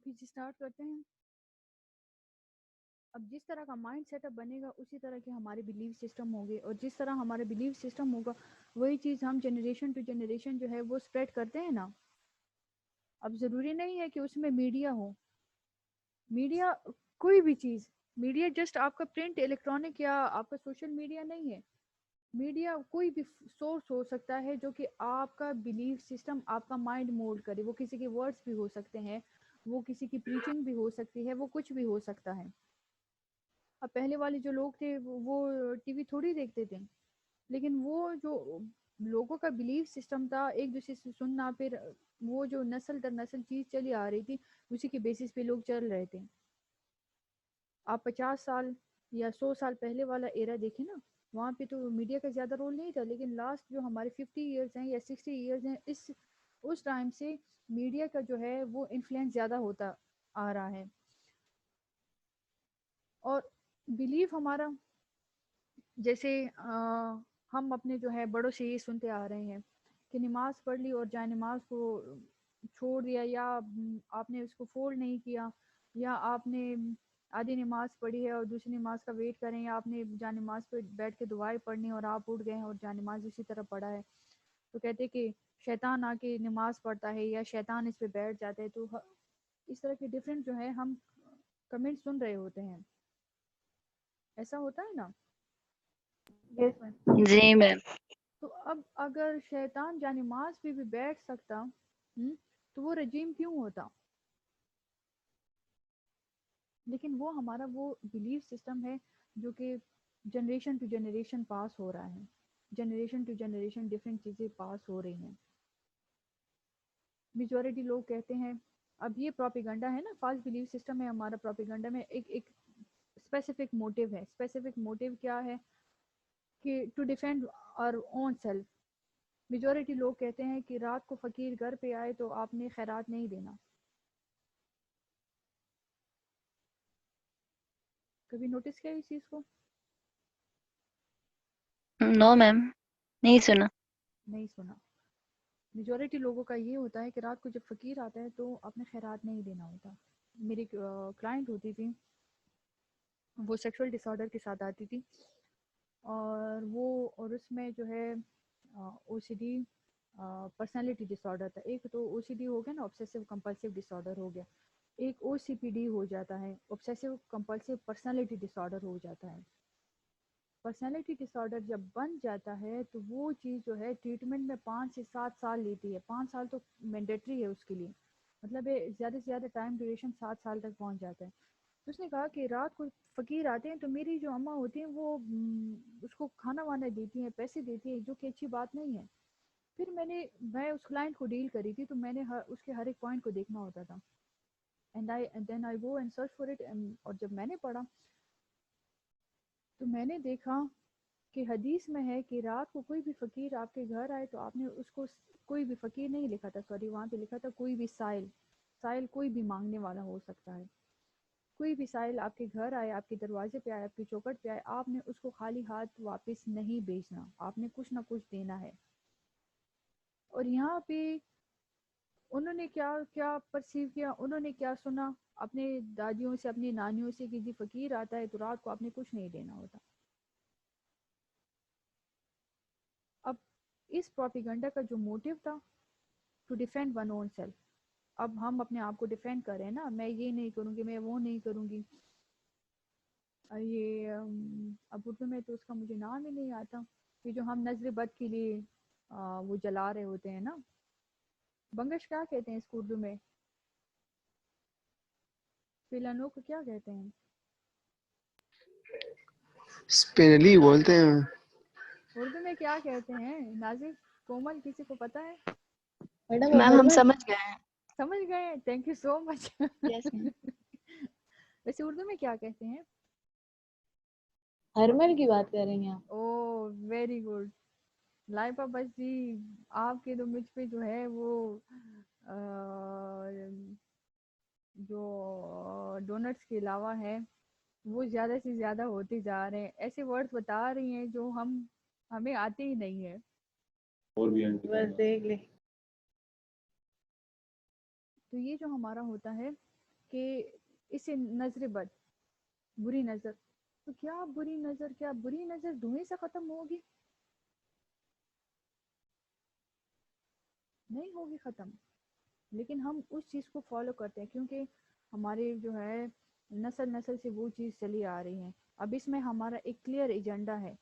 Okay جی start کرتے ہیں. اب جس طرح کا مائنڈ سیٹ اپ بنے گا اسی طرح کے ہمارے بلیف سسٹم ہوں گے, اور جس طرح ہمارے بلیف سسٹم ہوگا وہی چیز ہم جنریشن ٹو جنریشن جو ہے وہ اسپریڈ کرتے ہیں نا. اب ضروری نہیں ہے کہ اس میں میڈیا ہو, میڈیا کوئی بھی چیز, میڈیا جسٹ آپ کا پرنٹ الیکٹرانک یا آپ کا سوشل میڈیا نہیں ہے. میڈیا کوئی بھی سورس ہو سکتا ہے جو کہ آپ کا بلیف سسٹم, آپ کا مائنڈ مولڈ کرے. وہ کسی کے ورڈز بھی ہو سکتے ہیں, وہ کسی کی پریچنگ بھی ہو سکتی ہے, وہ کچھ بھی ہو سکتا ہے. اب پہلے والے جو لوگ تھے وہ ٹی وی تھوڑی دیکھتے تھے, لیکن وہ جو لوگوں کا بلیف سسٹم تھا ایک دوسرے سے سننا, پھر وہ جو نسل در نسل چیز چلی آ رہی تھی اسی کے بیسس پہ لوگ چل رہے تھے. آپ 50 سال یا 100 سال پہلے والا ایرا دیکھیں نا, وہاں پہ تو میڈیا کا زیادہ رول نہیں تھا, لیکن لاسٹ جو ہمارے 50 ایئرز ہیں یا 60 ایئرز ہیں اس ٹائم سے میڈیا کا جو ہے وہ انفلوئنس زیادہ ہوتا آ رہا ہے. اور بلیف ہمارا جیسے ہم اپنے جو ہے بڑوں سے یہ سنتے آ رہے ہیں کہ نماز پڑھ لی اور جائے نماز کو چھوڑ دیا, یا آپ نے اس کو فولڈ نہیں کیا, یا آپ نے آدھی نماز پڑھی ہے اور دوسری نماز کا ویٹ کریں, یا آپ نے جائے نماز پہ بیٹھ کے دعائیں پڑھنی اور آپ اٹھ گئے ہیں اور جائے نماز اسی طرح پڑھا ہے, تو کہتے کہ شیطان آ کے نماز پڑھتا ہے یا شیطان اس پہ بیٹھ جاتا ہے. تو اس طرح کے ڈفرینٹ جو ہے ہم کمنٹ سن رہے ہوتے ہیں. ایسا ہوتا ہے نا. یس میم. جی میم. تو اب اگر شیطان جانماز پہ بھی بیٹھ سکتا تو وہ رجیم کیوں ہوتا. لیکن وہ ہمارا وہ بلیف سسٹم ہے جو کہ جنریشن ٹو جنریشن پاس ہو رہا ہے. جنریشن ٹو جنریشن ڈفرینٹ چیزیں پاس ہو رہی ہیں. میجورٹی لوگ کہتے ہیں, اب یہ پروپیگنڈا ہے نا, فالس بلیف سسٹم ہے ہمارا. پروپیگنڈا میں ایک اسپیسیفک موٹیو ہے. اسپیسیفک موٹیو کیا ہے کہ to defend our own self. Majority لوگ کہتے ہیں کہ رات کو فقیر گھر پہ آئے تو آپ نے خیرات نہیں دینا. کبھی نوٹس کیا اس چیز کو؟ نو میم, نہیں سنا. نہیں سنا. میجورٹی لوگوں کا یہ ہوتا ہے کہ رات کو جب فقیر آتا ہے تو آپ نے خیرات نہیں دینا ہوتا. میری کلائنٹ ہوتی تھی, وہ سیکشول ڈس آرڈر کے ساتھ آتی تھی, اور اس میں جو ہے او سی ڈی پرسنالٹی ڈس آرڈر تھا. ایک تو او سی ڈی ہو گیا نا, آبسیسو کمپلسیو ڈس آرڈر ہو گیا. ایک او سی پی ڈی ہو جاتا ہے, آبسیسو کمپلسیو پرسنالٹی ڈس آرڈر ہو جاتا ہے. پرسنالٹی ڈس آرڈر جب بن جاتا ہے تو وہ چیز جو ہے ٹریٹمنٹ میں 5 سے 7 سال لیتی ہے. 5 سال تو مینڈیٹری ہے اس کے لیے, مطلب زیادہ سے زیادہ ٹائم ڈیوریشن 7 سال تک پہنچ جاتا ہے. اس نے کہا کہ رات کو فقیر آتے ہیں تو میری جو اماں ہوتی ہیں وہ اس کو کھانا وانا دیتی ہیں, پیسے دیتی ہیں, جو کہ اچھی بات نہیں ہے. پھر میں اس کلائنٹ کو ڈیل کری تھی, تو میں نے اس کے ہر ایک پوائنٹ کو دیکھنا ہوتا تھا. then I go and search for it, اور جب میں نے پڑھا تو میں نے دیکھا کہ حدیث میں ہے کہ رات کو کوئی بھی فقیر آپ کے گھر آئے تو آپ نے اس کو, کوئی بھی فقیر نہیں لکھا تھا, سوری وہاں پہ لکھا تھا کوئی بھی سائل کوئی بھی مانگنے والا ہو سکتا ہے. کوئی بھی سائل آپ کے گھر آئے, آپ کے دروازے پہ آئے, آپ کی چوکٹ پہ آئے, آپ نے اس کو خالی ہاتھ واپس نہیں بھیجنا, آپ نے کچھ نہ کچھ دینا ہے. اور یہاں پہ انہوں نے کیا پرسیو کیا, انہوں نے کیا سنا اپنے دادیوں سے, اپنی نانیوں سے کہ جی فقیر آتا ہے تو رات کو آپ نے کچھ نہیں دینا ہوتا. اب اس پروپیگنڈا کا جو موٹیو تھا to defend one own self. اب ہم اپنے آپ کو ڈیفینڈ کر رہے ہیں نا, میں یہ نہیں کروں گی, میں وہ نہیں کروں گی. یہ اب اردو میں تو اس کا مجھے نام ہی نہیں آتا, کہ جو ہم نظر بد کے لیے وہ جلا رہے ہوتے ہیں نا, بنگش کیا کہتے ہیں اس کو اردو میں, فیلانوں کو کیا کہتے ہیں؟ اسپینلی بولتے ہیں. اردو میں کیا کہتے ہیں ناظر, کومل, کسی کو پتا ہے؟ میم ہم سمجھ گئے ہیں. سمجھ گئے, تھینک یو سو مچ. یس میم. ویسے اردو میں کیا کہتے ہیں؟ ہرمن کی بات کر رہی ہیں آپ؟ او ویری گڈ لائبہ بس جی, آپ کے تو مجھ پہ جو ہے وہ جو ڈونٹس کے علاوہ ہے وہ زیادہ سے زیادہ ہوتے جا رہے ہیں. ایسے ورڈز بتا رہی ہیں جو ہمیں آتے ہی نہیں ہیں. بس دیکھ لے. تو یہ جو ہمارا ہوتا ہے کہ اسے نظر بد، بری نظر، تو کیا بری نظر دھوئیں سے ختم ہوگی؟ نہیں ہوگی ختم. لیکن ہم اس چیز کو فالو کرتے ہیں کیونکہ ہمارے جو ہے نسل سے وہ چیز چلی آ رہی ہے. اب اس میں ہمارا ایک کلیئر ایجنڈا ہے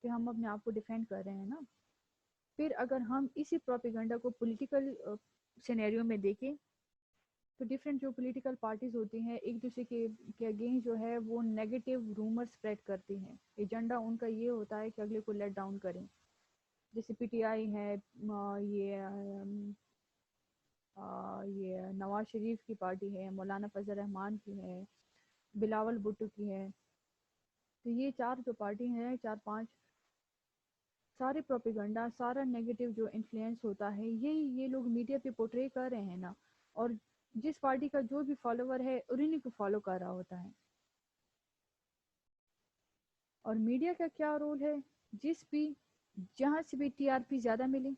کہ ہم اپنے آپ کو ڈیفینڈ کر رہے ہیں نا. پھر اگر ہم اسی پروپیگنڈا کو پولیٹیکل سینیریو میں دیکھیں تو ڈفرینٹ جو پولیٹیکل پارٹیز ہوتی ہیں ایک دوسرے کے اگینسٹ جو ہے وہ نیگیٹو رومر سپریڈ کرتی ہیں. ایجنڈا ان کا یہ ہوتا ہے کہ اگلے کو لیٹ ڈاؤن کریں. جیسے پی ٹی آئی ہے، یہ نواز شریف کی پارٹی ہے، مولانا فضل الرحمان کی ہے، بلاول بھٹو کی ہے. تو یہ چار جو پارٹی ہیں، 4-5 سارے پروپیگنڈا، سارا نیگیٹو جو انفلوئنس ہوتا ہے یہ لوگ میڈیا پہ پورٹرے کر رہے ہیں نا. اور جس پارٹی کا جو بھی فالوور ہے انہیں کو فالو کر رہا ہوتا ہے. اور میڈیا کا کیا رول ہے؟ جہاں سے بھی ٹی آر پی زیادہ ملے،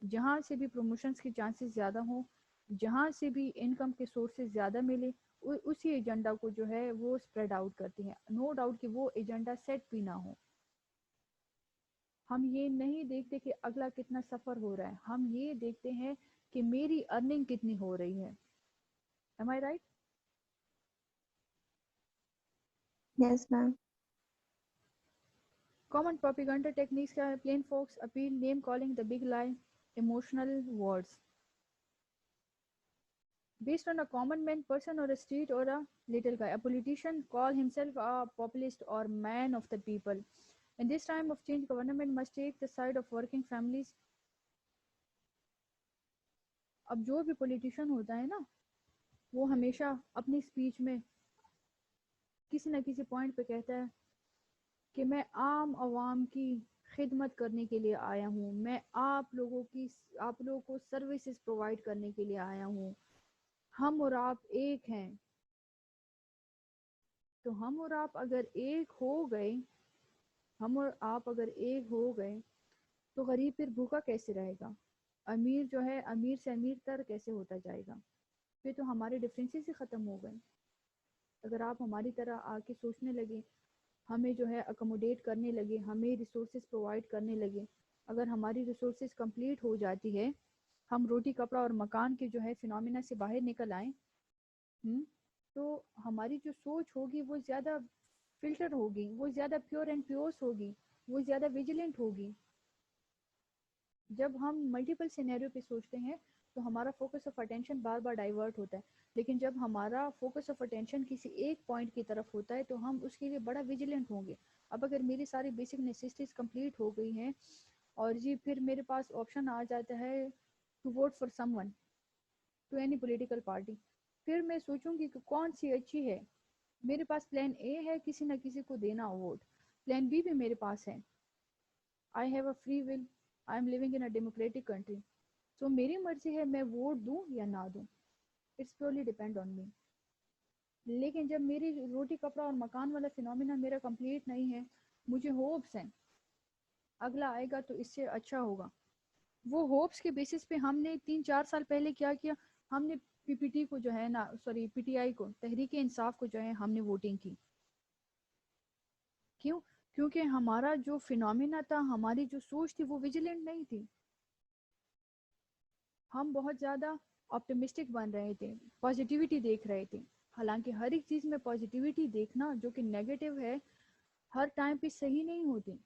جہاں سے بھی پروموشنز کی چانسز زیادہ ہوں، جہاں سے بھی انکم کے سورسز زیادہ ملے، اسی ایجنڈا کو جو ہے وہ سپریڈ آؤٹ کرتی ہیں. نو ڈاؤٹ کہ وہ ایجنڈا سیٹ بھی نہ ہو. ہم یہ نہیں دیکھتے کہ اگلا کتنا سفر ہو رہا ہے، ہم یہ دیکھتے ہیں کہ میری ارننگ کتنی ہو رہی ہے. Am I right? Yes, ma'am. Common propaganda techniques کیا ہے؟ plain folks appeal, name calling, the big lie, emotional words. Based on a common man, person or a street or a little guy. A politician call himself a populist or man of the people. In this time of change, government must take the side of working families. اب جو بھی politician ہوتا ہے نا وہ ہمیشہ اپنی speech میں کسی نہ کسی پوائنٹ پہ کہتا ہے کہ میں عام عوام کی خدمت کرنے کے لیے آیا ہوں، میں آپ لوگوں کو سروسز پرووائڈ کرنے کے لیے آیا ہوں، ہم اور آپ ایک ہیں. تو ہم اور آپ اگر ایک ہو گئے تو غریب پھر بھوکا کیسے رہے گا؟ امیر جو ہے امیر سے امیر تر کیسے ہوتا جائے گا؟ پھر تو ہمارے ڈفرینسز ہی ختم ہو گئے. اگر آپ ہماری طرح آ کے سوچنے لگے، ہمیں جو ہے اکوموڈیٹ کرنے لگے، ہمیں ریسورسز پرووائڈ کرنے لگے، اگر ہماری ریسورسز کمپلیٹ ہو جاتی ہے، ہم روٹی کپڑا اور مکان کے جو ہے فینومینا سے باہر نکل آئیں، تو ہماری جو سوچ ہوگی وہ زیادہ فلٹر ہوگی، وہ زیادہ پیور اینڈ پیورس ہوگی، وہ زیادہ ویجیلنٹ ہوگی. جب ہم ملٹیپل سینیریو پہ سوچتے ہیں تو ہمارا focus of attention bar bar divert ہوتا ہے. لیکن جب ہمارا فوکس آف اٹینشن کسی ایک پوائنٹ کی طرف ہوتا ہے تو ہم اس کے لیے بڑا ویجیلنٹ ہوں گے. اب اگر میری ساری بیسک نیسیسٹیز کمپلیٹ ہو گئی ہیں اور جی پھر میرے پاس آپشن آ جاتا ہے to vote for someone, to any political party, پھر میں سوچوں گی کہ کون سی اچھی ہے. میرے پاس پلان اے ہے کسی نہ کسی کو دینا ووٹ، پلان بی بھی میرے پاس ہے. I have a free will. I am living in a democratic country. So میری مرضی ہے میں ووٹ دوں یا نہ دوں. It's purely depend on me. لیکن جب میری روٹی کپڑا اور مکان والا فینومینا میرا کمپلیٹ نہیں ہے، مجھے ہوپس ہیں اگلا آئے گا تو اس سے اچھا ہوگا. وہ ہوپس کے بیسس پہ ہم نے 3-4 سال پہلے کیا ہم نے پی پی ٹی کو جو ہے نا پی ٹی آئی کو، تحریک انصاف کو جو ہے ہم نے ووٹنگ کی. کیوں؟ کیونکہ ہمارا جو فینومینا تھا، ہماری جو سوچ تھی وہ ویجیلنٹ نہیں تھی. ہم بہت زیادہ آپٹمسٹک بن رہے تھے، پازیٹیوٹی دیکھ رہے تھے. حالانکہ ہر ایک چیز میں پازیٹیوٹی دیکھنا جو کہ نیگیٹو ہے ہر ٹائم پہ صحیح نہیں ہوتی.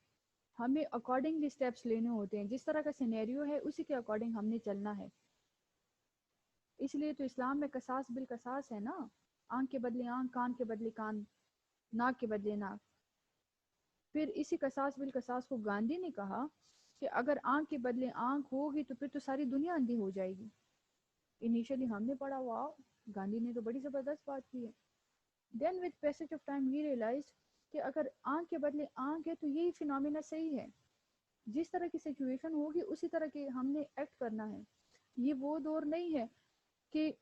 ہمیں اکارڈنگلی سٹیپس لینے ہوتے ہیں، جس طرح کا سینیریو ہے اسی کے اکارڈنگ ہم نے چلنا ہے. اس لیے تو اسلام میں قصاص بالقصاص ہے نا، آنکھ کے بدلے آنکھ، کان کے بدلے کان، ناک کے بدلے ناک. پھر اسی قصاص بالقصاص کو گاندھی نے کہا کہ اگر آنکھ کے بدلے آنکھ ہوگی تو پھر تو ساری دنیا اندھی ہو جائے گی. انیشلی ہم نے پڑھا واو، گاندھی نے تو بڑی زبردست بات کی ہے. دین with passage of time he realized کہ اگر آنکھ کے بدلے آنکھ ہے تو یہی فینومینا صحیح ہے. جس طرح کی سچویشن ہوگی اسی طرح کے ہم نے ایکٹ کرنا ہے. یہ وہ دور نہیں ہے کہ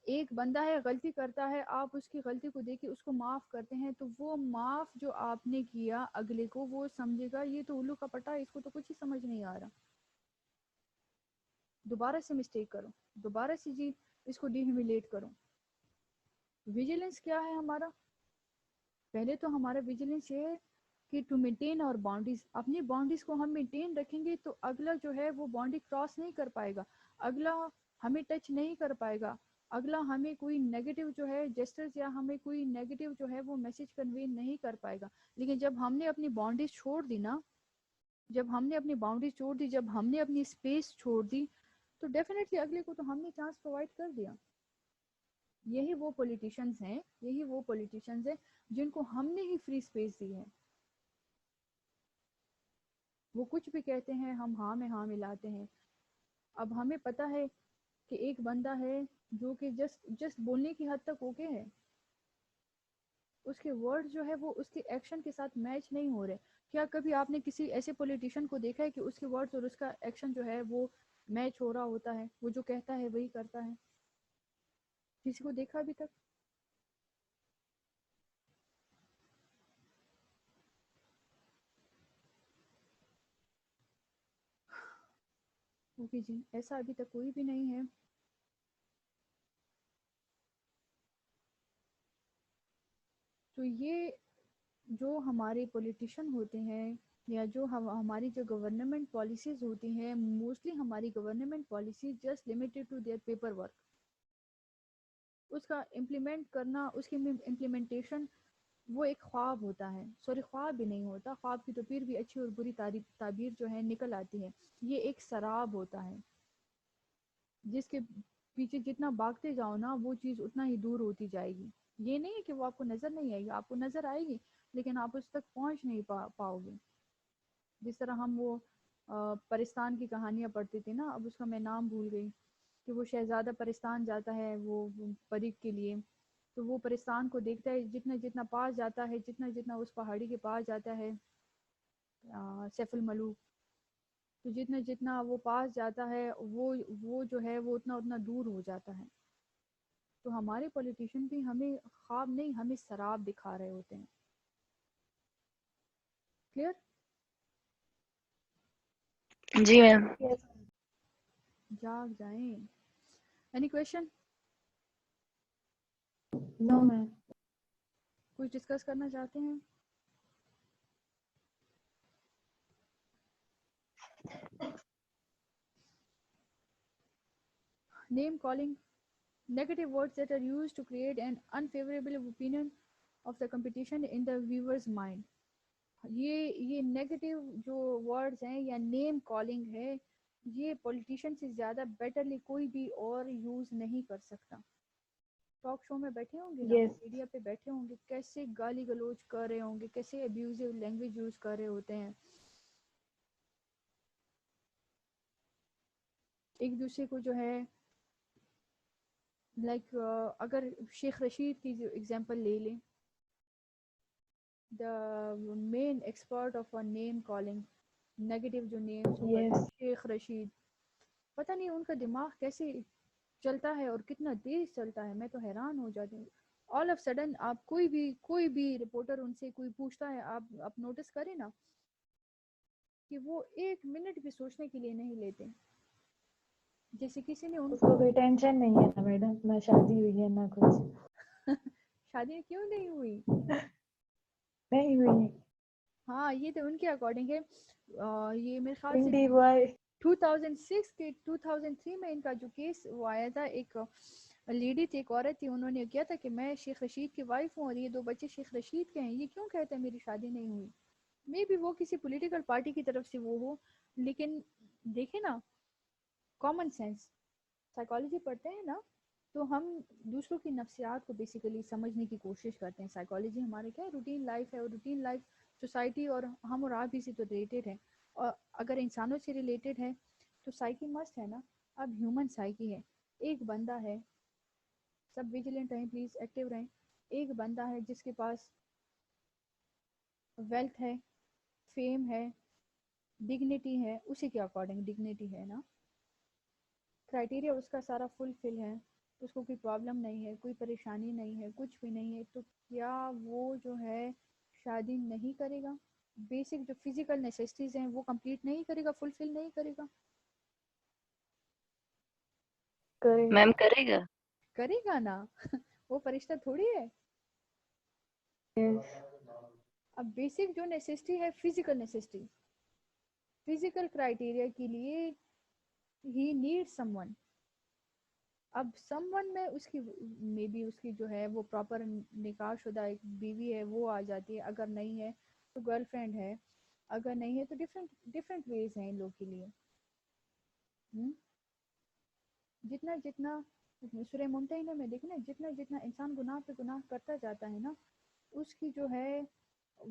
ایک بندہ ہے غلطی کرتا ہے، آپ اس کی غلطی کو دیکھ کے اس کو معاف کرتے ہیں تو وہ معاف جو آپ نے کیا اگلے کو وہ سمجھے گا یہ تو الو کا پٹا، اس کو تو کچھ ہی سمجھ نہیں آ رہا، دوبارہ سے مسٹیک کرو، دوبارہ سے جی اس کو ڈی ہیوملیٹ کرو. ویجیلنس کیا ہے ہمارا؟ پہلے تو ہمارا ویجیلنس یہ ہے کہ ٹو مینٹین اور باؤنڈریز. اپنی باؤنڈریز کو ہم مینٹین رکھیں گے تو اگلا جو ہے وہ باؤنڈری کراس نہیں کر پائے گا, اگلا ہمیں ٹچ نہیں کر پائے گا, اگلا ہمیں کوئی نیگیٹو جو ہے جسٹرز یا ہمیں کوئی نیگیٹو جو ہے وہ میسج کنوے نہیں کر پائے گا. لیکن جب ہم نے اپنی باؤنڈریز چھوڑ دی نا, جب ہم نے اپنی باؤنڈریز چھوڑ دی, جب ہم نے اپنی اسپیس چھوڑ دی, تو ڈیفینیٹلی اگلے کو تو ہم نے چانس پرووائڈ کر دیا. یہی وہ پولیٹیشنز ہیں, یہی وہ پولیٹیشنز ہیں جن کو ہم نے ہی فری اسپیس دی ہے. وہ کچھ بھی کہتے ہیں, ہم ہاں میں ہاں ملاتے ہیں. اب ہمیں پتہ ہے کہ ایک بندہ ہے جو کہ جسٹ بولنے کی حد تک اوکے ہے, اس کے ورڈ جو ہے وہ اس کے ایکشن کے ساتھ میچ نہیں ہو رہے. کیا کبھی آپ نے کسی ایسے پولیٹیشین کو دیکھا ہے کہ اس کے ورڈز اور اس کا ایکشن جو ہے وہ میچ ہو رہا ہوتا ہے, وہ جو کہتا ہے وہی کرتا ہے؟ کسی کو دیکھا ابھی تک؟ اوکے جی, ایسا ابھی تک کوئی بھی نہیں ہے. تو یہ جو ہمارے پولیٹیشین ہوتے ہیں یا جو ہماری جو گورنمنٹ پالیسیز ہوتی ہیں, موسٹلی ہماری government policies just limited to their paper work. اس کا امپلیمنٹ کرنا, اس کی امپلیمنٹیشن وہ ایک خواب ہوتا ہے. سوری, خواب بھی نہیں ہوتا, خواب کی تو پھر بھی اچھی اور بری تعبیر جو ہے نکل آتی ہے. یہ ایک سراب ہوتا ہے جس کے پیچھے جتنا بھاگتے جاؤ نا وہ چیز اتنا ہی دور ہوتی جائے گی. یہ نہیں ہے کہ وہ آپ کو نظر نہیں آئے گی, آپ کو نظر آئے گی لیکن آپ اس تک پہنچ نہیں پاؤ گے. جس طرح ہم وہ پرستان کی کہانیاں پڑھتے تھے نا, اب اس کا میں نام بھول گئی, کہ وہ شہزادہ پرستان جاتا ہے وہ پری کے لیے, تو وہ پرستان کو دیکھتا ہے, جتنا جتنا پاس جاتا ہے, جتنا جتنا اس پہاڑی کے پاس جاتا ہے سیف الملوک, تو جتنا جتنا وہ پاس جاتا ہے وہ جو ہے وہ اتنا اتنا دور ہو جاتا ہے. تو ہمارے پولیٹیشین بھی ہمیں خواب نہیں, ہمیں سراب دکھا رہے ہوتے ہیں. کلیئر؟ جی میم. جاگ جائیں. Any question? No ma'am. کچھ ڈسکس کرنا چاہتے ہیں؟ Name calling, negative words that are used to create an unfavorable opinion of the competition in the viewer's mind. یہ نیگیٹو جو ورڈز ہیں یا نیم کالنگ ہے, یہ پولیٹیشین سے زیادہ بیٹرلی کوئی بھی اور یوز نہیں کر سکتا. ٹاک شو میں بیٹھے ہوں گے نا, Yes. میڈیا پہ بیٹھے ہوں گے, کیسے گالی گلوچ کر رہے ہوں گے, کیسے ابیوزیو لینگویج یوز کر رہے ہوتے ہیں, ایک دوسرے کو جو ہے لائک اگر شیخ رشید کی جو ایگزامپل لے لیں, the main expert of name calling, negative جو نیمز ہو Yes. شیخ رشید, پتہ نہیں ان کا دماغ کیسے چلتا ہے اور کتنا تیز چلتا ہے, میں تو حیران ہو جاتی ہوں. آل آف سڈن آپ کوئی بھی رپورٹر ان سے کوئی پوچھتا ہے, آپ نوٹس کریں نا کہ وہ ایک منٹ بھی سوچنے کے لیے نہیں لیتے, جیسے کسی نے ان اس کو کوئی ٹینشن نہیں ہے نا میڈم, نہ شادی ہوئی ہے نہ کچھ. شادی کیوں نہیں ہوئی؟ نہیں ہوئی. ہاں یہ تو ان کے اکارڈنگ ہے. یہ میرے خیال سے انڈی بوائے. 2006 کے 2003 میں ان کا جو کیس وہ آیا تھا, ایک لیڈی تھی, ایک عورت تھی, انہوں نے کیا تھا کہ میں شیخ رشید کی وائف ہوں اور یہ 2 بچے شیخ رشید کے ہیں, یہ کیوں کہتے ہیں میری شادی نہیں ہوئی؟ مے بی وہ کسی پولیٹیکل پارٹی کی طرف سے وہ ہو, لیکن دیکھیں نا کامن سینس, سائیکالوجی پڑھتے ہیں نا تو ہم دوسروں کی نفسیات کو بیسیکلی سمجھنے کی کوشش کرتے ہیں. سائیکالوجی ہمارے کیا روٹین لائف ہے, اور روٹین لائف سوسائٹی اور ہم اور آپ ہی سے تو ریلیٹڈ ہے, اور اگر انسانوں سے ریلیٹڈ ہے تو سائیکی مسٹ ہے نا. اب ہیومن سائیکی ہے, ایک بندہ ہے, سب ویجیلنٹ رہیں پلیز, ایکٹیو رہیں. ایک بندہ ہے جس کے پاس ویلتھ ہے, فیم ہے, ڈگنیٹی ہے, اسی کے اکارڈنگ ڈگنیٹی ہے نا, کرائٹیریا اس کا سارا فل ہے, اس کو کوئی پرابلم نہیں ہے, کوئی پریشانی نہیں ہے, کچھ بھی نہیں ہے, تو کیا وہ جو ہے شادی نہیں کرے گا؟ بیسک جو فزیکل نیسیسٹیز ہیں وہ کمپلیٹ نہیں کرے گا, فلفل نہیں کرے گا؟ کرے. میم کرے گا. کرے گا نا وہ فرشتہ تھوڑی ہے. Yes. اب بیسک جو نیسیسٹی ہے فزیکل نیسیسٹی, فزیکل کرائٹیریا کے لیے ہی نیڈ سم ون. اب سم ون میں اس کی مے بی اس کی جو ہے وہ پراپر نکاح شدہ ایک بیوی ہے وہ آ جاتی ہے, اگر نہیں ہے تو گرل فرینڈ ہے, اگر نہیں ہے تو ڈفرینٹ ویز ہیں ان لوگ کے لیے. جتنا جتنا سورہ ممتحنہ میں دیکھیں نا, جتنا جتنا انسان گناہ پہ گناہ کرتا جاتا ہے نا, اس کی جو ہے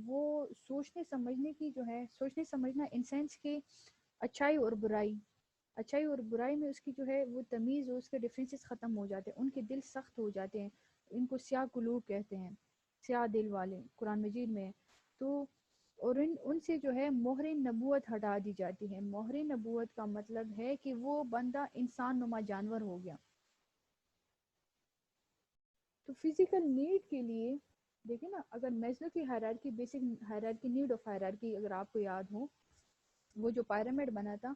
وہ سوچنے سمجھنے کی جو ہے, سوچنے سمجھنا ان سینس کی اچھائی اور برائی, اچھائی اور برائی میں اس کی جو ہے وہ تمیز اور اس کے ڈفرینسز ختم ہو جاتے ہیں, ان کے دل سخت ہو جاتے ہیں, ان کو سیاہ قلوب کہتے ہیں, سیاہ دل والے قرآن مجید میں. تو اور ان سے جو ہے مہر نبوت ہٹا دی جاتی ہے. مہر نبوت کا مطلب ہے کہ وہ بندہ انسان نما جانور ہو گیا. تو فزیکل نیڈ کے لیے دیکھیں نا, اگر میزلو کی hierarchy, basic hierarchy, need of hierarchy اگر آپ کو یاد ہو, وہ جو پیرامڈ بنا تھا,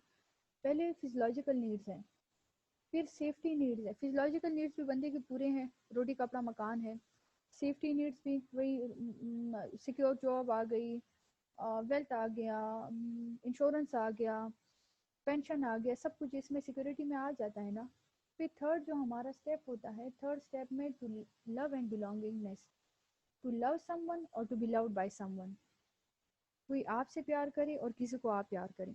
پہلے فزیولوجیکل نیڈز ہیں, پھر سیفٹی نیڈز ہے. فزیولوجیکل نیڈز بھی بندے کے پورے ہیں, روٹی کپڑا مکان ہے. سیفٹی نیڈز بھی وہی سیکیور جاب آ گئی, ویلتھ آ گیا, انشورنس آ گیا, پینشن آ گیا, سب کچھ اس میں سیکورٹی میں آ جاتا ہے نا. پھر تھرڈ جو ہمارا اسٹیپ ہوتا ہے, تھرڈ اسٹیپ میں to love and belongingness, to love someone اور to be loved by someone. کوئی آپ سے پیار کرے اور کسی کو آپ پیار کریں.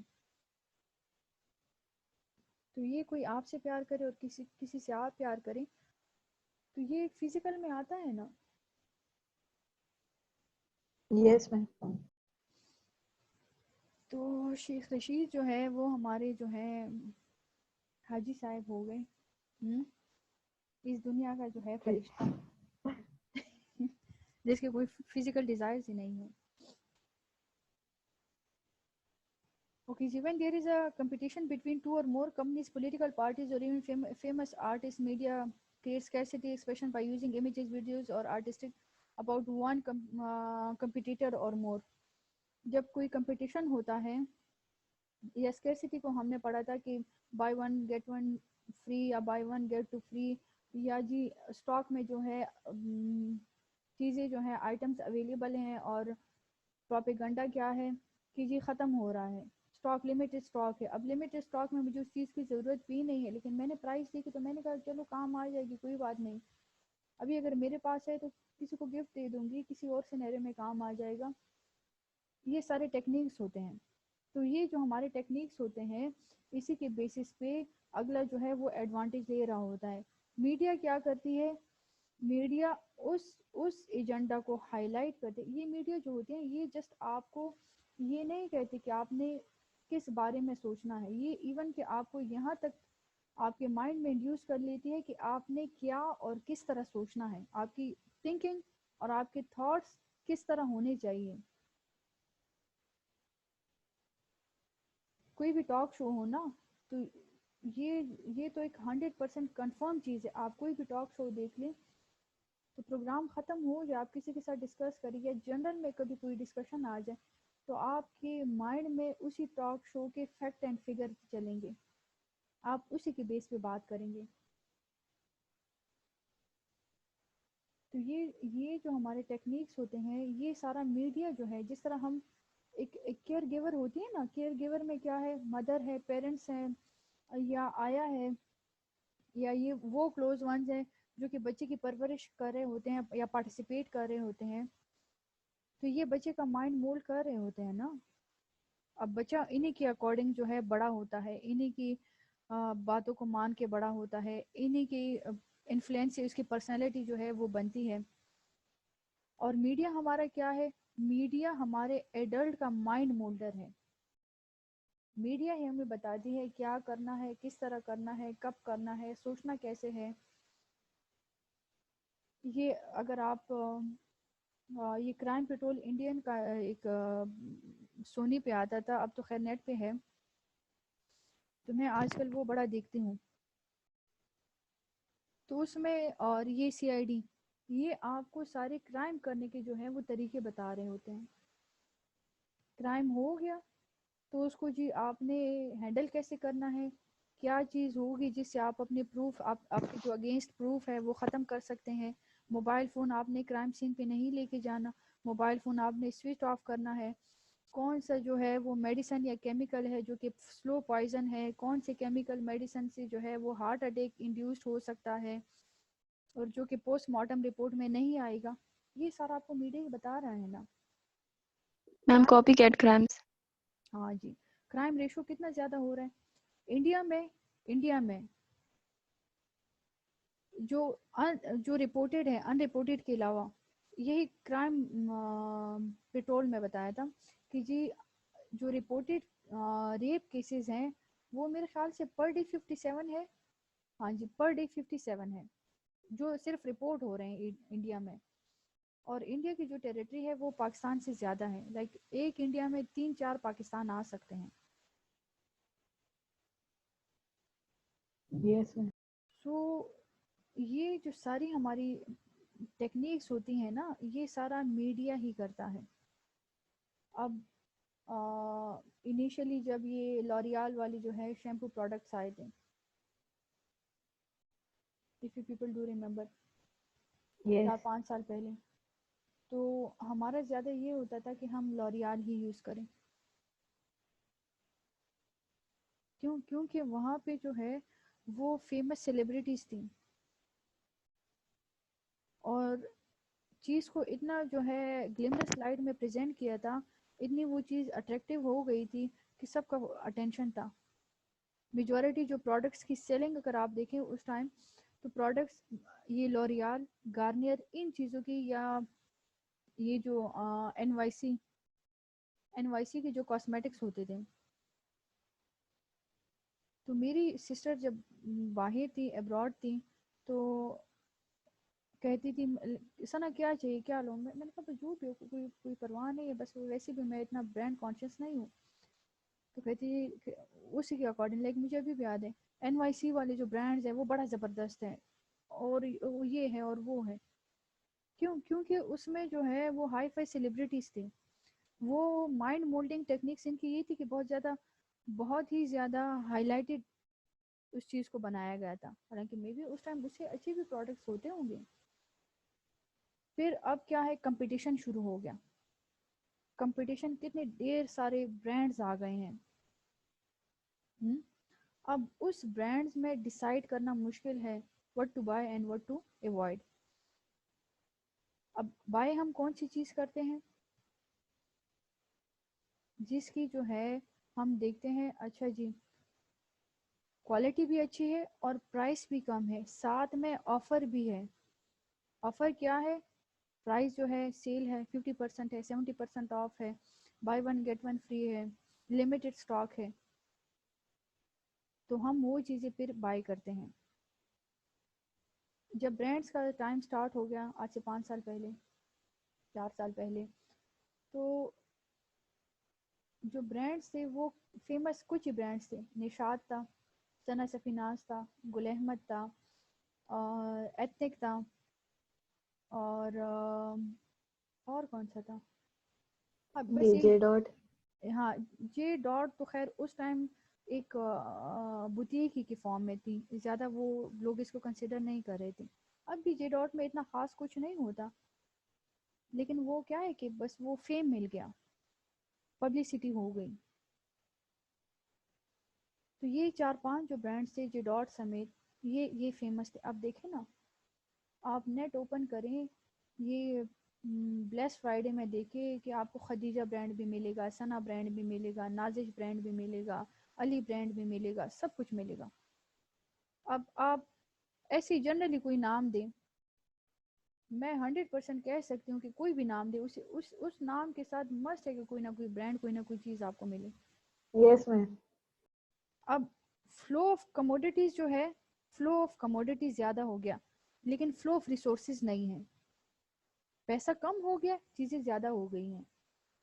تو یہ کوئی آپ سے پیار کرے اور کسی سے آپ پیار کریں, تو یہ فزیکل میں آتا ہے نا. Yes, ma'am. تو شیخ رشید جو ہے وہ ہمارے جو ہے حاجی صاحب ہو گئے, اس دنیا کا جو ہے فرشتہ جس کے کوئی فزیکل ڈیزائرز ہی نہیں ہے. Okay, so when there is a competition between two or more companies, political parties, or even famous artists, media creates scarcity expression by using images, videos, or artistic about one competitor or more. جب کوئی competition ہوتا ہے, یا scarcity کو ہم نے پڑھا تھا کہ buy one get one free یا buy one get two free, یا جی اسٹاک میں جو ہے چیزیں جو ہیں آئٹمس اویلیبل ہیں, اور پروپیگنڈا کیا ہے کہ جی ختم ہو رہا ہے, اسٹاک لمیٹڈ اسٹاک ہے. اب لمیٹڈ اسٹاک میں مجھے اس چیز کی ضرورت بھی نہیں ہے, لیکن میں نے پرائس دیکھی تو میں نے کہا چلو کام آ جائے گی, کوئی بات نہیں, ابھی اگر میرے پاس ہے تو کسی کو گفٹ دے دوں گی, کسی اور سینیریو میں کام آ جائے گا. یہ سارے ٹیکنیکس ہوتے ہیں. تو یہ جو ہمارے ٹیکنیکس ہوتے ہیں, اسی کے بیسس پہ اگلا جو ہے وہ ایڈوانٹیج لے رہا ہوتا ہے. میڈیا کیا کرتی ہے, میڈیا اس ایجنڈا کو ہائی لائٹ کرتے. یہ میڈیا جو ہوتے ہیں یہ جسٹ آپ کو یہ نہیں کہتے کہ آپ نے کس بارے میں سوچنا ہے, یہ ایون کہ آپ کو یہاں تک آپ کے مائنڈ میں انڈیوس کر لیتی ہے کہ آپ نے کیا اور کس طرح سوچنا ہے, آپ کی تھنکنگ اور آپ کے تھاٹس کس طرح ہونے چاہیے. کوئی بھی ٹاک شو ہو نا, تو یہ تو ایک 100% کنفرم چیز ہے. آپ کوئی بھی ٹاک شو دیکھ لیں تو پروگرام ختم ہو یا آپ کسی کے ساتھ ڈسکس کریے, یا جنرل میں کبھی کوئی ڈسکشن آ جائے, تو آپ کے مائنڈ میں اسی ٹاک شو کے فیکٹ اینڈ فگر چلیں گے, آپ اسی کے بیس پہ بات کریں گے. تو یہ جو ہمارے ٹیکنیکس ہوتے ہیں, یہ سارا میڈیا جو ہے, جس طرح ہم ایک کیئر گیور ہوتی ہے نا, کیئر گیور میں کیا ہے, مدر ہے, پیرنٹس ہیں, یا آیا ہے, یا یہ وہ کلوز ونز ہیں جو کہ بچے کی پرورش کر رہے ہوتے ہیں یا پارٹیسپیٹ کر رہے ہوتے ہیں. تو یہ بچے کا مائنڈ مولڈ کر رہے ہوتے ہیں نا. اب بچہ انہی کے اکارڈنگ جو ہے بڑا ہوتا ہے, انہی کی باتوں کو مان کے بڑا ہوتا ہے, انہی کی انفلوئنس سے اس کی پرسنالٹی جو ہے وہ بنتی ہے. اور میڈیا ہمارا کیا ہے, میڈیا ہمارے ایڈلٹ کا مائنڈ مولڈر ہے. میڈیا ہی ہمیں بتاتی ہے کیا کرنا ہے, کس طرح کرنا ہے, کب کرنا ہے, سوچنا کیسے ہے. یہ اگر آپ یہ کرائم پیٹرول انڈین کا ایک سونی پہ آتا تھا, اب تو خیر نیٹ پہ ہے, تو میں آج کل وہ بڑا دیکھتی ہوں. تو اس میں اور یہ سی آئی ڈی, یہ آپ کو سارے کرائم کرنے کے جو ہیں وہ طریقے بتا رہے ہوتے ہیں. کرائم ہو گیا تو اس کو جی آپ نے ہینڈل کیسے کرنا ہے, کیا چیز ہوگی جس سے آپ اپنے پروف آپ کے جو اگینسٹ پروف ہے وہ ختم کر سکتے ہیں. موبائل فون آپ نے کرائم سین پہ نہیں لے کے جانا, موبائل فون آپ نے سوئچ آف کرنا ہے. کون سا جو ہے وہ میڈیسن یا کیمیکل ہے جو کہ سلو پوائزن ہے, کون سے کیمیکل میڈیسن سے جو ہے وہ ہارٹ اٹیک انڈیوسڈ ہو سکتا ہے اور جو کہ پوسٹ مارٹم رپورٹ میں نہیں آئے گا. یہ سارا آپ کو میڈیا ہی بتا رہا ہے نا. میم کاپی کیٹ کرائمس. ہاں جی, کرائم ریشو کتنا زیادہ ہو رہا ہے انڈیا میں جو رپورٹڈ ہے, ان رپورٹڈ کے علاوہ. یہی کرائم پیٹرول میں بتایا تھا کہ جی جو رپورٹڈ ریپ کیسز ہیں وہ میرے خیال سے پر ڈے 57 ہے. ہاں جی, پر ڈے 57 ہے جو صرف رپورٹ ہو رہے ہیں انڈیا میں. اور انڈیا کی جو ٹیریٹری ہے وہ پاکستان سے زیادہ ہے. لائک ایک انڈیا میں 3-4 پاکستان آ سکتے ہیں. یس میم. سو یہ جو ساری ہماری ٹیکنیکس ہوتی ہیں نا, یہ سارا میڈیا ہی کرتا ہے. اب انیشلی جب یہ لوریال والی جو ہے شیمپو پروڈکٹس آئے تھے, if you people do remember, یس 4-5 سال پہلے, تو ہمارا زیادہ یہ ہوتا تھا کہ ہم لوریال ہی یوز کریں. کیونکہ وہاں پہ جو ہے وہ فیمس سیلیبریٹیز تھیں اور چیز کو اتنا جو ہے گلیمرس لائٹ میں پریزنٹ کیا تھا, اتنی وہ چیز اٹریکٹیو ہو گئی تھی کہ سب کا اٹینشن تھا. میجورٹی جو پروڈکٹس کی سیلنگ اگر آپ دیکھیں اس ٹائم, تو پروڈکٹس یہ لوریال, گارنیئر, ان چیزوں کی, یا یہ جو این وائی سی کے جو کاسمیٹکس ہوتے تھے. تو میری سسٹر جب باہر تھی, ابراڈ تھی, تو کہتی تھی سنا کیا چاہیے کیا لوں. میں نے کہا جو بھی کوئی پرواہ نہیں ہے, بس ویسے بھی میں اتنا برانڈ کانشیس نہیں ہوں. تو کہتی تھی اسی کے اکارڈنگ, لائک مجھے ابھی بھی یاد ہے این وائی سی والے جو برانڈز ہیں وہ بڑا زبردست ہے, اور یہ ہے اور وہ ہے. کیونکہ اس میں جو ہے وہ ہائی فائی سیلیبریٹیز تھے. وہ مائنڈ مولڈنگ ٹیکنیکس ان کی یہ تھی کہ بہت ہی زیادہ ہائی لائٹڈ اس چیز کو بنایا گیا تھا. حالانکہ مے بی اس ٹائم اس سے اچھے بھی پروڈکٹس ہوتے ہوں گے. پھر اب کیا ہے, کمپٹیشن شروع ہو گیا. کمپٹیشن کتنے ڈھیر سارے برانڈز آ گئے ہیں. اب اس برانڈز میں ڈیسائیڈ کرنا مشکل ہے what to buy and what to avoid. اب بائی ہم کون سی چیز کرتے ہیں جس کی جو ہے ہم دیکھتے ہیں اچھا جی کوالٹی بھی اچھی ہے اور پرائس بھی کم ہے, ساتھ میں آفر بھی ہے. آفر کیا ہے, پرائس جو ہے سیل ہے 50% ہے, 70% آف ہے, buy one get one free ہے, لمیٹڈ سٹاک ہے. تو ہم وہ چیزیں پھر بائی کرتے ہیں. جب برانڈز کا ٹائم سٹارٹ ہو گیا آج سے 5 سال پہلے, 4 سال پہلے, تو جو برانڈز تھے وہ فیمس کچھ ہی برانڈز تھے. نشاد تھا, ثنا سفیناز تھا, گل احمد تھا, اور ایتھنک تھا, اور کون سا تھا, بس جے ڈاٹ. ہاں جے ڈاٹ. تو خیر اس ٹائم ایک بوتیک ہی کی فارم میں تھی, زیادہ وہ لوگ اس کو کنسیڈر نہیں کر رہے تھے. اب بھی جے ڈاٹ میں اتنا خاص کچھ نہیں ہوتا, لیکن وہ کیا ہے کہ بس وہ فیم مل گیا, پبلسٹی ہو گئی. تو یہ 4-5 جو برانڈز تھے جے ڈاٹ سمیت, یہ فیمس تھے. اب دیکھیں نا, آپ نیٹ اوپن کریں, یہ بلیس فرائیڈے میں دیکھیں کہ آپ کو خدیجہ برانڈ بھی ملے گا, ثنا برانڈ بھی ملے گا, نازش برانڈ بھی ملے گا, علی برانڈ بھی ملے گا, سب کچھ ملے گا. اب آپ ایسی جنرلی کوئی نام دیں, میں 100% کہہ سکتی ہوں کہ کوئی بھی نام دے, اس نام کے ساتھ مسٹ ہے کہ کوئی نہ کوئی برانڈ, کوئی نہ کوئی چیز آپ کو ملے. یس میم. اب فلو آف کموڈیٹیز جو ہے, فلو آف کموڈیٹیز زیادہ ہو گیا, لیکن فلو آف ریسورسز نہیں ہے. پیسہ کم ہو گیا, چیزیں زیادہ ہو گئی ہیں.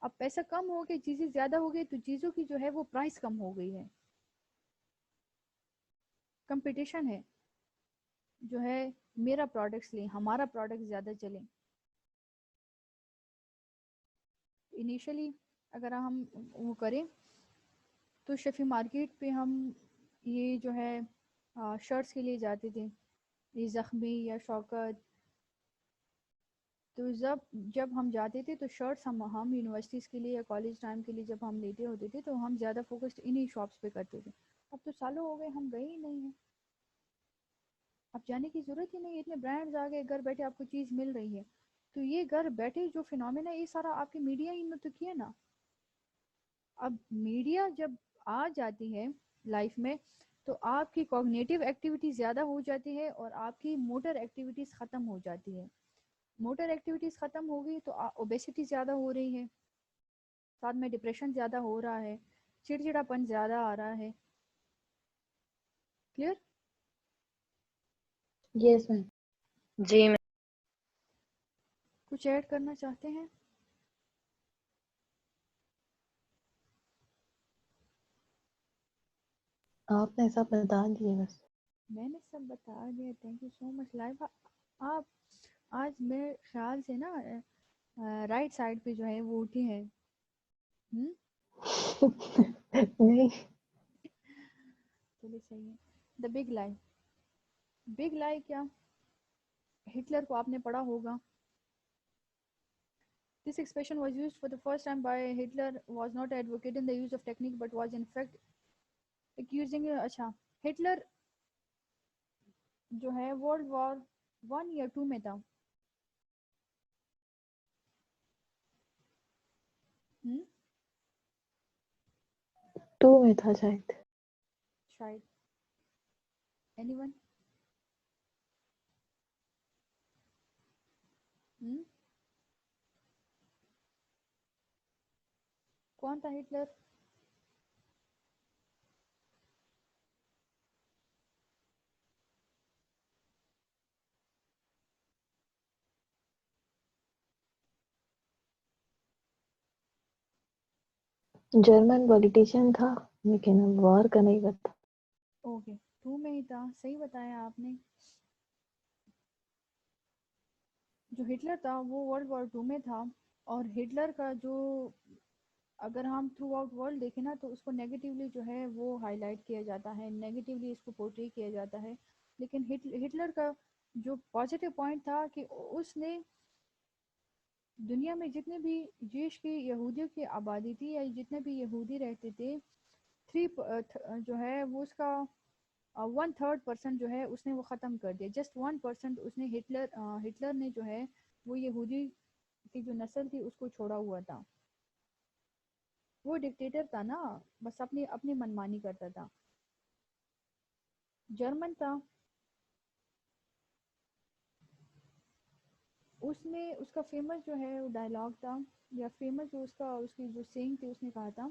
اب پیسہ کم ہو گیا, چیزیں زیادہ ہو گئی, تو چیزوں کی جو ہے وہ پرائس کم ہو گئی ہے. کمپٹیشن ہے جو ہے, میرا پروڈکٹس لیں, ہمارا پروڈکٹ زیادہ چلیں. انیشلی اگر ہم وہ کریں تو شفی مارکیٹ پہ ہم یہ جو ہے شرٹس کے لیے جاتے تھے، یہ زخمی یا شوکت. تو جب ہم جاتے تھے تو شرٹس ہم یونیورسٹیز کے لیے یا کالج ٹائم کے لیے جب ہم لیتے ہوتے تھے تو ہم زیادہ فوکسڈ انہی شاپس پہ کرتے تھے. اب تو سالوں ہو گئے ہم گئے ہی نہیں ہیں. اب جانے کی ضرورت ہی نہیں ہے، اتنے برانڈز آ گئے، گھر بیٹھے آپ کو چیز مل رہی ہے. تو یہ گھر بیٹھے جو فینومینا ہے یہ سارا آپ کے میڈیا ہی نے تو کیا نا. اب میڈیا جب آ جاتی ہے لائف میں تو آپ کی کوگنیٹیو ایکٹیویٹی زیادہ ہو جاتی ہے اور آپ کی موٹر ایکٹیویٹیز ختم ہو جاتی ہے. موٹر ایکٹیویٹیز ختم ہوگی تو اوبیسٹی زیادہ ہو رہی ہے، ساتھ میں ڈپریشن زیادہ ہو رہا ہے، چڑچڑا پن زیادہ آ رہا ہے. کلیئر؟ یس میم. جی میں کچھ ایڈ کرنا چاہتے ہیں؟ آپ نے سب بتا دیے بس. میں نے سب بتا دیا. Thank you so much. Life آپ آج میرے خیال سے نا رائٹ سائڈ پہ جو ہے وہ اٹھی ہے. نہیں. چلیے صحیح ہے. دا بگ لائی. بگ لائی کیا؟ ہٹلر کو آپ نے پڑھا ہوگا. This expression was used for the first time by Hitler. Was not advocating the use of technique but was in fact accusing. اچھا ہٹلر جو ہے ورلڈ وار 1 یا 2 میں تھا. 2 میں تھا شاید. شاید. Any one? کون تھا ہٹلر؟ جرمن پولیٹیشین تھا لیکن اب وار کا نہیں پتا. اوکے 2 میں ہی تھا. صحیح بتایا آپ نے. جو ہٹلر تھا وہ ورلڈ وار 2 میں تھا. اور ہٹلر کا جو اگر ہم تھرو آؤٹ ورلڈ دیکھیں نا تو اس کو نیگیٹیولی جو ہے وہ ہائی لائٹ کیا جاتا ہے، نیگیٹیولی اس کو پورٹری کیا جاتا ہے. لیکن ہٹلر کا جو پازیٹیو پوائنٹ تھا کہ اس نے دنیا میں جتنے بھی جیش کی یہودیوں کی آبادی تھی یا جتنے بھی یہودی رہتے تھے 3 جو ہے وہ اس کا 1/3% جو ہے اس نے وہ ختم کر دیا. جسٹ 1% اس نے ہٹلر نے جو ہے وہ یہودی کی جو نسل تھی اس کو چھوڑا ہوا تھا. وہ ڈکٹیٹر تھا نا، بس اپنی منمانی کرتا تھا. جرمن تھا، اس میں اس کا فیمس جو ہے وہ ڈائلاگ تھا یا فیمس جو اس کی جو سینگ تھی، اس نے کہا تھا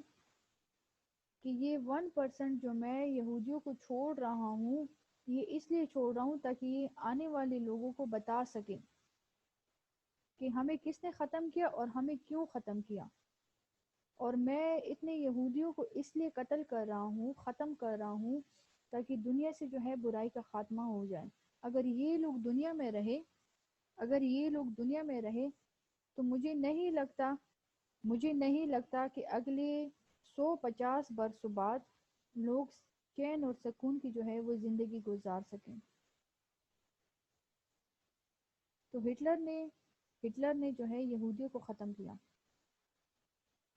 کہ یہ 1% جو میں یہودیوں کو چھوڑ رہا ہوں یہ اس لیے چھوڑ رہا ہوں تاکہ یہ آنے والے لوگوں کو بتا سکیں کہ ہمیں کس نے ختم کیا اور ہمیں کیوں ختم کیا. اور میں اتنے یہودیوں کو اس لیے قتل کر رہا ہوں، ختم کر رہا ہوں تاکہ دنیا سے جو ہے برائی کا خاتمہ ہو جائے. اگر یہ لوگ دنیا میں رہے تو مجھے نہیں لگتا کہ اگلے 150 برس بعد لوگ چین اور سکون کی جو ہے وہ زندگی گزار سکیں. تو ہٹلر نے جو ہے یہودیوں کو ختم کیا.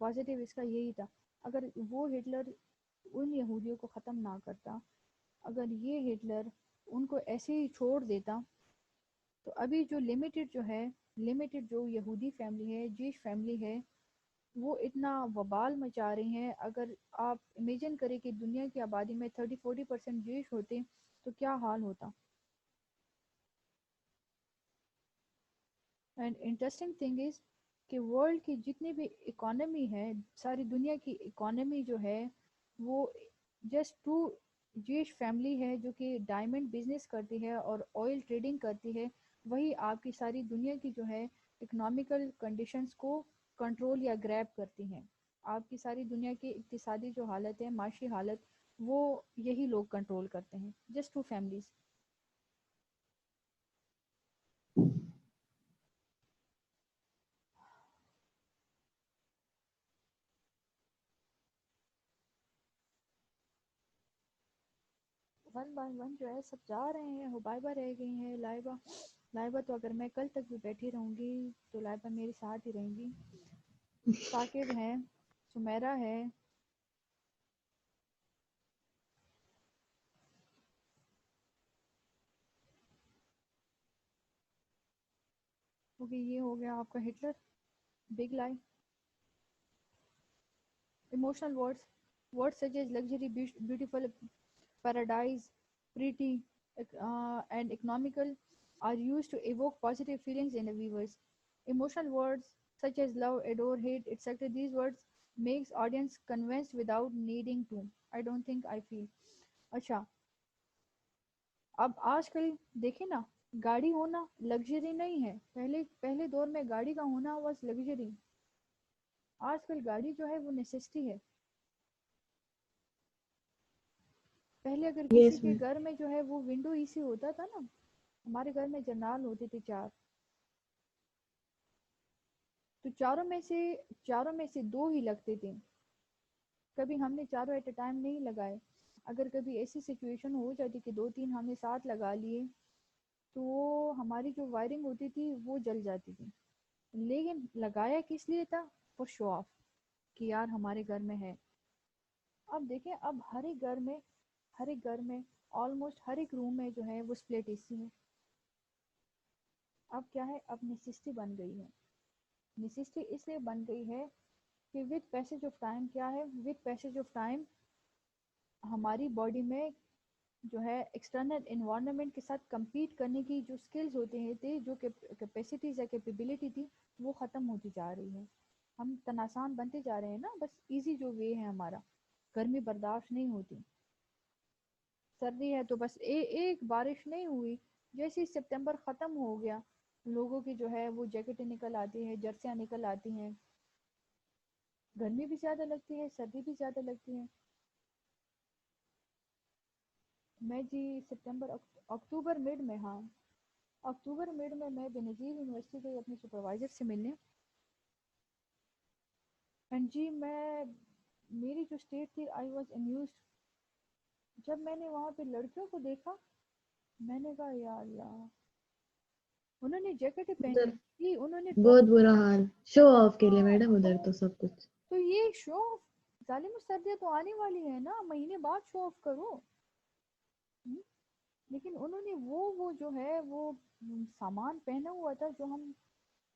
پازیٹیو اس کا یہی تھا. اگر وہ ہٹلر ان یہودیوں کو ختم نہ کرتا، اگر یہ ہٹلر ان کو ایسے ہی چھوڑ دیتا تو ابھی جو لمیٹڈ جو یہودی فیملی ہے، جیش فیملی ہے، وہ اتنا وبال مچا رہے ہیں. اگر آپ امیجن کریں کہ دنیا کی آبادی میں 30-40% جیش ہوتے تو کیا حال ہوتا. اینڈ انٹرسٹنگ تھنگ از کہ ورلڈ کی جتنی بھی اکانومی ہے، ساری دنیا کی اکانومی جو ہے وہ جسٹ 2 جیش فیملی ہے جو کہ ڈائمنڈ بزنس کرتی ہے اور آئل ٹریڈنگ کرتی ہے. وہی آپ کی ساری دنیا کی جو ہے اکنامیکل کنڈیشنز کو کنٹرول یا گریب کرتی ہیں. آپ کی ساری دنیا کی اقتصادی جو حالت ہے، معاشی حالت، وہ یہی لوگ کنٹرول کرتے ہیں. Just 2 families. One by one جو ہے سب جا رہے ہیں. حبیبہ رہ گئی ہیں, لائبہ تو اگر میں کل تک بھی بیٹھی رہوں گی تو لائبہ میرے ساتھ ہی رہیں گی. ثاقب ہیں, سمیرہ ہے, یہ ہو گیا آپ کا ہٹلر. بگ لائی. Emotional words such as luxury, beautiful, paradise, pretty, and economical are used to evoke positive feelings in the viewers. Emotional words such as love, adore, hate, etc. These words makes audience convinced without needing to. I don't think, I feel. اچھا, اب آج کل دیکھیں نا, گاڑی ہونا luxury نہیں ہے. پہلے دور میں گاڑی کا ہونا واز لگژری. آج کل گاڑی جو ہے وہ نیسیسٹی ہے. پہلے اگر کسی یس کے میم. گھر میں جو ہے وہ ونڈو ایسی ہوتا تھا نا, ہمارے گھر میں جنرال ہوتے تھے 4, تو چاروں میں سے 2 ہی لگتے تھے. کبھی ہم نے چاروں ایٹ اے ٹائم نہیں لگائے. اگر کبھی ایسی سچویشن ہو جاتی کہ 2-3 ہم نے ساتھ لگا لیے تو ہماری جو وائرنگ ہوتی تھی وہ جل جاتی تھی. لیکن لگایا کس لیے تھا؟ فور شو آف, کہ یار ہمارے گھر میں ہے. اب دیکھیں, اب ہر ایک گھر میں آلموسٹ ہر ایک روم میں جو ہے وہ سپلٹ اے سی ہے. اب کیا ہے, اب نیسیسٹی بن گئی ہے. نیسیسٹی اس لیے بن گئی ہے کہ وتھ پیسج آف ٹائم کیا ہے, وتھ پیسج آف ٹائم ہماری باڈی میں جو ہے ایکسٹرنل انوائرمنٹ کے ساتھ کمپیٹ کرنے کی جو سکلز ہوتے ہیں تھے, جو کیپیسٹیز یا کیپیبلٹی تھی, وہ ختم ہوتی جا رہی ہے. ہم تناسان بنتے جا رہے ہیں نا, بس ایزی جو وے ہے ہمارا. گرمی برداشت نہیں ہوتی, سردی ہے تو بس ایک بارش نہیں ہوئی, جیسے ہی سپتمبر ختم ہو گیا لوگوں کی جو ہے وہ جیکٹیں نکل آتی ہیں, جرسیاں نکل آتی ہیں. گرمی بھی زیادہ لگتی ہے, سردی بھی زیادہ لگتی ہے. میں جی اکتوبر مڈ میں, ہاں اکتوبر مڈ میں بنظیر یونیورسٹی گئی اپنے سپروائزر سے ملنے. اینڈ جی میری جو اسٹیٹ تھی, آئی واز امیوزڈ. جب میں نے وہاں پہ لڑکیوں کو دیکھا, میں نے کہا یا اللہ, انہوں نے جیکٹیں ادھر پہنی تھی, انہوں نے بہت برا حال, شو آف کے لیے ہاں, میڈم ادھر تو سب کچھ. تو یہ شو آف, ظالم سردیاں تو آنے والی ہیں نا, مہینے بعد شو آف کرو. لیکن انہوں نے وہ جو ہے وہ سامان پہنا ہوا تھا جو ہم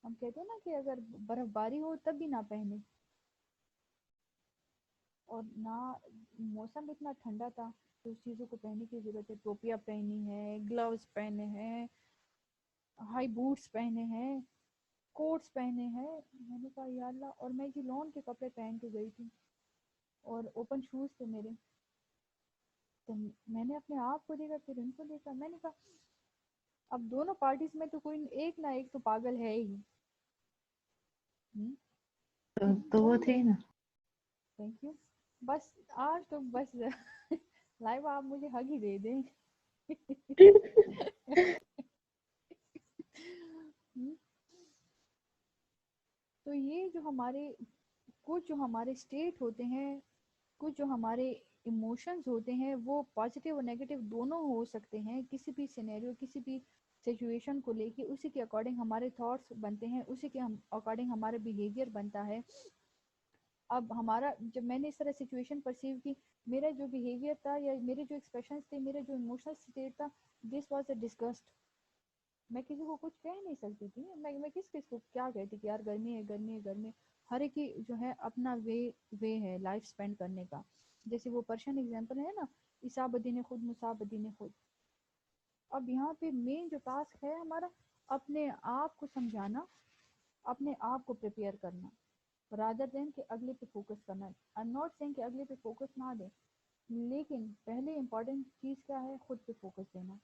کہتے ہیں نا کہ اگر برف باری ہو تب بھی نہ پہنے. اور نہ موسم اتنا ٹھنڈا تھا تو اس چیزوں کو پہننے کی ضرورت ہے. ٹوپیاں پہنی ہے, گلوز پہنے ہیں, ہائی بوٹس پہنے ہیں, کوٹس پہنے ہیں. میں نے کہا یا اللہ, اور میں جی لون کے کپڑے پہن کے گئی تھی اور اوپن شوز تھے میرے. تو میں نے اپنے آپ کو دیکھا, پھر ان کو دیکھا, میں نے کہا اب دونوں پارٹیز میں تو کوئی ایک نہ ایک تو پاگل ہے ہی. تو وہ تھے نا. Thank you. بس آج تو بس لائیو آپ مجھے ہگ ہی دے دیں. تو یہ جو ہمارے کچھ جو ہمارے اسٹیٹ ہوتے ہیں, کچھ جو ہمارے ایموشنز ہوتے ہیں, وہ پازیٹیو اور نیگیٹو دونوں ہو سکتے ہیں. کسی بھی سینیریو, کسی بھی سچویشن کو لے کے اسی کے اکارڈنگ ہمارے تھاٹس بنتے ہیں, اسی کے اکارڈنگ ہمارا بیہیویئر بنتا ہے. اب ہمارا, جب میں نے اس طرح سچویشن پرسیو کی, میرا جو بیہیویئر تھا یا میرے جو ایکسپریشنز تھے, میرا جو ایموشنل اسٹیٹ تھا, دس واز اے ڈسگسٹ. میں کسی کو کچھ کہہ نہیں سکتی تھی. میں کس کو کیا کہتی کہ یار گرمی ہے, گرمی ہے, گرمی. ہر ایک کی جو ہے اپنا وے ہے لائف اسپینڈ کرنے کا. جیسے وہ پرشین ایگزامپل ہے نا, اصاب الدین خود مصاب الدین خود. اب یہاں پہ مین جو ٹاسک ہے ہمارا, اپنے آپ کو سمجھانا, اپنے آپ کو پریپیئر کرنا, رادر دین کہ اگلے پہ فوکس کرنا. آئی ایم ناٹ سینگ کہ اگلے پہ فوکس نہ دیں, لیکن پہلے امپورٹنٹ چیز کیا ہے, خود پہ فوکس دینا.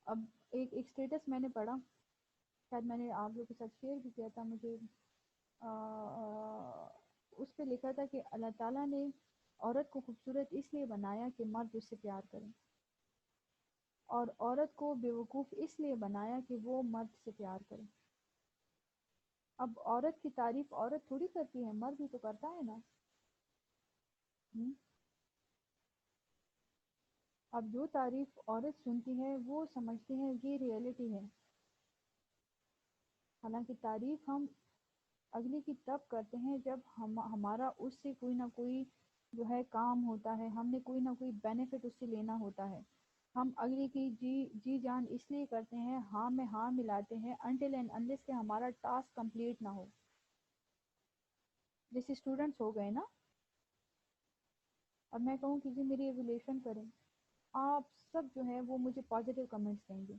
اب ایک اسٹیٹس میں نے پڑھا, شاید میں نے آپ لوگوں کے ساتھ شیئر بھی کیا تھا, مجھے اس پہ لکھا تھا کہ اللہ تعالیٰ نے عورت کو خوبصورت اس لیے بنایا کہ مرد اس سے پیار کریں, اور عورت کو بیوقوف اس لیے بنایا کہ وہ مرد سے پیار کرے. اب عورت کی تعریف عورت تھوڑی کرتی ہے, مرد ہی تو کرتا ہے نا. اب جو تعریف عورت سنتی ہے وہ سمجھتی ہے یہ ریئلٹی ہے، حالانکہ تعریف ہم اگلی کی تب کرتے ہیں جب ہمارا اس سے کوئی نہ کوئی جو ہے کام ہوتا ہے، ہم نے کوئی نہ کوئی بینیفٹ اس سے لینا ہوتا ہے. ہم اگلی کی جی جان اس لیے کرتے ہیں، ہاں میں ہاں ملاتے ہیں انٹل اینڈ انلیس کہ ہمارا ٹاسک کمپلیٹ نہ ہو. جیسے اسٹوڈنٹس ہو گئے نا، اب میں کہوں کہ جی میری ایویلیشن کریں، آپ سب جو ہے وہ مجھے پازیٹیو کمنٹس دیں گے.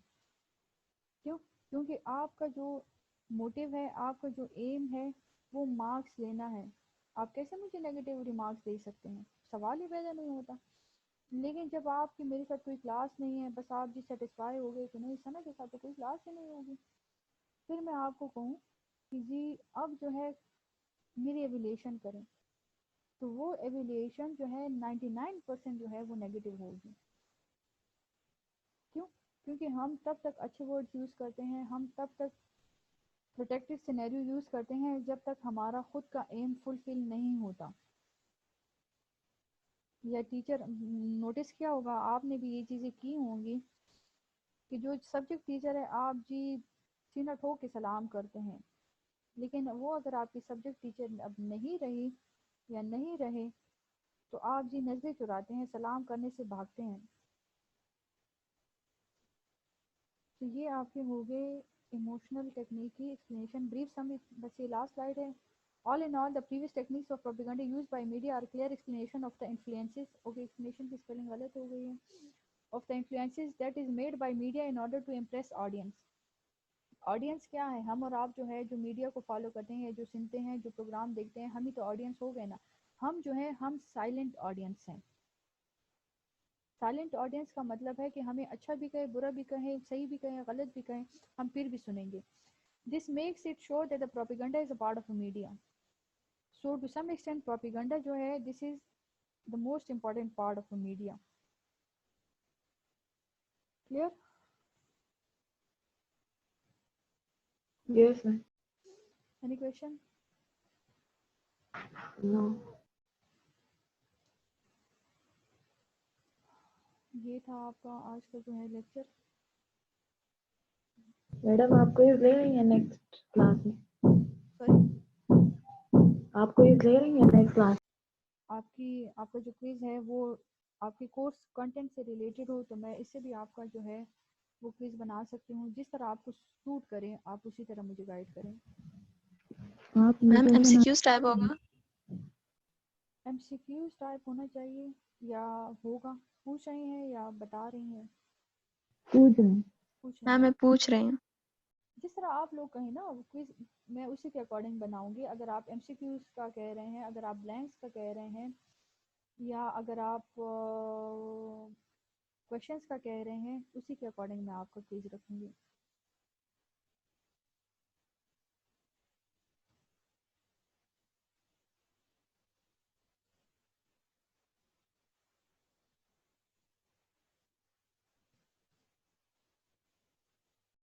کیوں؟ کیونکہ آپ کا جو موٹیو ہے، آپ کا جو ایم ہے وہ مارکس لینا ہے. آپ کیسے مجھے نیگیٹیو ریمارکس دے سکتے ہیں؟ سوال ہی پیدا نہیں ہوتا. لیکن جب آپ کی میرے ساتھ کوئی کلاس نہیں ہے، بس آپ جی سیٹسفائی ہو گئے کہ نہیں ثنا کے ساتھ تو کوئی کلاس ہی نہیں ہوگی، پھر میں آپ کو کہوں کہ جی اب جو ہے میری ایویلیشن کریں، تو وہ ایویلیشن جو ہے 99% جو ہے وہ نیگیٹیو ہوگی. کیوں؟ کیونکہ ہم تب تک اچھے ورڈز یوز کرتے ہیں، ہم تب تک پروٹیکٹیو سینیریو یوز کرتے ہیں جب تک ہمارا خود کا ایم فلفل نہیں ہوتا. یا ٹیچر نوٹس کیا ہوگا آپ نے بھی یہ چیزیں کی ہوں گی کہ جو سبجیکٹ ٹیچر ہے آپ جی سینہ ٹھوک کے سلام کرتے ہیں، لیکن وہ اگر آپ کی سبجیکٹ ٹیچر اب نہیں رہی یا نہیں رہے تو آپ جی نظریں چراتے ہیں، سلام کرنے سے بھاگتے ہیں. تو یہ آپ کے ہو گئے ایموشنل ٹیکنیک کی ایکسپلینیشن. بریف سم، بس یہ لاسٹ سلائڈ ہے. All in all, the previous techniques of propaganda used by media are clear explanation of the influences. Okay, explanation کی spelling غلط ہو گئی ہے. Of the influences that is made by media in order to impress audience. Audience کیا ہے؟ ہم اور آپ جو ہے جو میڈیا کو فالو کرتے ہیں، جو سنتے ہیں، جو پروگرام دیکھتے ہیں، ہم ہی تو آڈینس ہو گئے نا. ہم جو ہیں ہم سائلنٹ آڈینس ہیں. سائلنٹ آڈینس کا مطلب ہے کہ ہمیں اچھا بھی کہے، برا بھی کہیں، صحیح بھی کہیں، غلط بھی کہیں، ہم پھر بھی سنیں گے. This makes it sure that the propaganda is a part of the media. So to some extent propaganda جو ہے this is the most important part of the media. Clear? Yes, ma'am. Any question? No. یہ تھا آپ کا آج کا جو ہے لیکچر. میڈم آپ کو لے رہی ہیں نیکسٹ کلاس میں؟ سوری، آپ کو لے رہی ہیں نیکسٹ کلاس؟ آپ کا جو کوئز ہے وہ آپ کے کورس کنٹینٹ سے ریلیٹڈ ہو تو میں اس سے بھی آپ کا جو ہے وہ کوئز بنا سکتی ہوں. جس طرح آپ کو سوٹ کریں آپ اسی طرح مجھے گائیڈ کریں. آپ میم مجھے MCQs ٹائپ ہوگا؟ ایم سی کیوز ٹائپ ہونا چاہیے یا ہوگا؟ پوچھ رہی ہیں یا بتا رہی ہیں؟ پوچھ رہے ہیں. پوچھ رہی میم ہیں. میں پوچھ رہی ہوں. جس طرح آپ لوگ کہیں نا کوئز میں اسی کے اکارڈنگ بناؤں گی. اگر آپ ایم سی کیوز کا کہہ رہے ہیں، اگر آپ بلینکس کا کہہ رہے ہیں، یا اگر آپ کویشچنس کا کہہ رہے ہیں، اسی کے اکارڈنگ میں آپ کا کوئز رکھوں گی.